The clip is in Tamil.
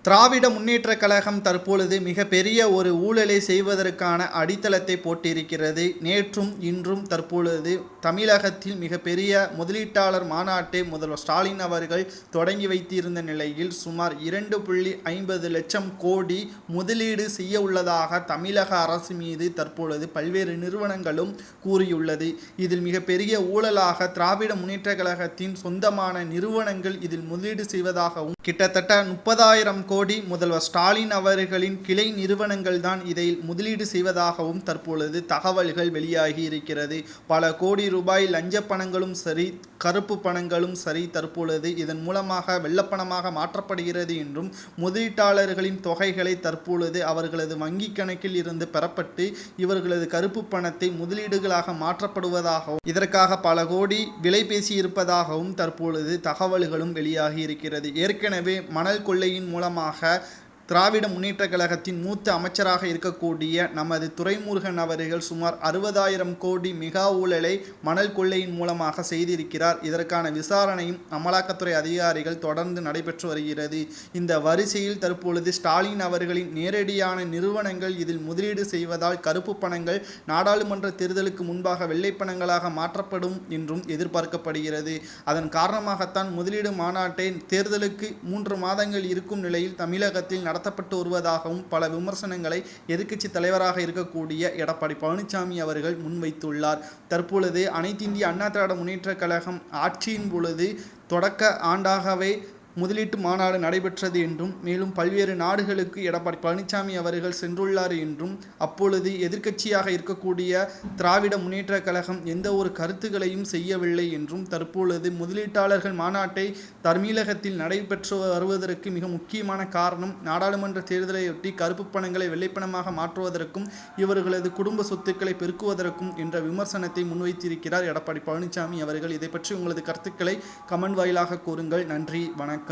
திராவிட முன்னேற்றக் கழகம் தற்பொழுது மிகப்பெரிய ஒரு ஊழலை செய்வதற்கான அடித்தளத்தை போட்டிருக்கிறது. நேற்றும் இன்றும் தற்பொழுது தமிழகத்தில் மிகப்பெரிய முதலீட்டாளர் மாநாட்டை முதல்வர் ஸ்டாலின் அவர்கள் தொடங்கி வைத்திருந்த நிலையில் சுமார் 2.50 லட்சம் கோடி முதலீடு செய்ய உள்ளதாக தமிழக அரசு மீது தற்பொழுது பல்வேறு நிறுவனங்களும் கூறியுள்ளது. இதில் மிகப்பெரிய ஊழலாக திராவிட முன்னேற்றக் கழகத்தின் சொந்தமான நிறுவனங்கள் இதில் முதலீடு செய்வதாகவும் கிட்டத்தட்ட 30,000 கோடி முதல்வர் ஸ்டாலின் அவர்களின் கிளை நிறுவனங்கள் தான் இதை முதலீடு செய்வதாகவும் தற்பொழுது தகவல்கள் வெளியாகி இருக்கிறது. பல கோடி ரூபாய் லஞ்ச பணங்களும் சரி, கருப்பு பணங்களும் சரி தற்பொழுது இதன் மூலமாக வெள்ளப்பணமாக மாற்றப்படுகிறது என்றும், முதலீட்டாளர்களின் தொகைகளை தற்பொழுது அவர்களது வங்கி கணக்கில் இருந்து பெறப்பட்டு இவர்களது கருப்பு பணத்தை முதலீடுகளாக மாற்றப்படுவதாகவும், இதற்காக பல கோடி விலை பேசியிருப்பதாகவும் தற்பொழுது தகவல்களும் வெளியாகி இருக்கிறது. ஏற்கனவே மணல் கொள்ளையின் மூலமாக திராவிட முன்னேற்றக் கழகத்தின் மூத்த அமைச்சராக இருக்கக்கூடிய நமது துரைமுருகன் அவர்கள் சுமார் 60,000 கோடி மெகா ஊழலை மணல் கொள்ளையின் மூலமாக செய்திருக்கிறார். இதற்கான விசாரணையும் அமலாக்கத்துறை அதிகாரிகள் தொடர்ந்து நடைபெற்று வருகிறது. இந்த வரிசையில் தற்பொழுது ஸ்டாலின் அவர்களின் நேரடியான நிறுவனங்கள் இதில் முதலீடு செய்வதால் கருப்பு பணங்கள் நாடாளுமன்ற தேர்தலுக்கு முன்பாக வெள்ளை பணங்களாக மாற்றப்படும் என்றும் எதிர்பார்க்கப்படுகிறது. அதன் காரணமாகத்தான் முதலீடு மாநாட்டை தேர்தலுக்கு 3 மாதங்கள் இருக்கும் நிலையில் தமிழகத்தில் நடத்தப்பட்டு வருவதாகவும் பல விமர்சனங்களை எதிர்க்கட்சி தலைவராக இருக்கக்கூடிய எடப்பாடி பழனிசாமி அவர்கள் முன்வைத்துள்ளார். தற்பொழுது அனைத்து இந்திய அண்ணா திராவிட முன்னேற்றக் கழகம் ஆட்சியின் பொழுது தொடக்க ஆண்டாகவே முதலீட்டு மாநாடு நடைபெற்றது என்றும், மேலும் பல்வேறு நாடுகளுக்கு எடப்பாடி பழனிசாமி அவர்கள் சென்றுள்ளார் என்றும், அப்பொழுது எதிர்க்கட்சியாக இருக்கக்கூடிய திராவிட முன்னேற்றக் கழகம் எந்த ஒரு கருத்துக்களையும் செய்யவில்லை என்றும், தற்பொழுது முதலீட்டாளர்கள் மாநாட்டை தமிழகத்தில் நடைபெற்று வருவதற்கு மிக முக்கியமான காரணம் நாடாளுமன்ற தேர்தலையொட்டி கருப்பு பணங்களை வெள்ளைப்பணமாக மாற்றுவதற்கும் இவர்களது குடும்ப சொத்துக்களை பெருக்குவதற்கும் என்ற விமர்சனத்தை முன்வைத்திருக்கிறார் எடப்பாடி பழனிசாமி அவர்கள். இதை பற்றி உங்களது கருத்துக்களை கமெண்ட் வாயிலாக கூறுங்கள். நன்றி, வணக்கம்.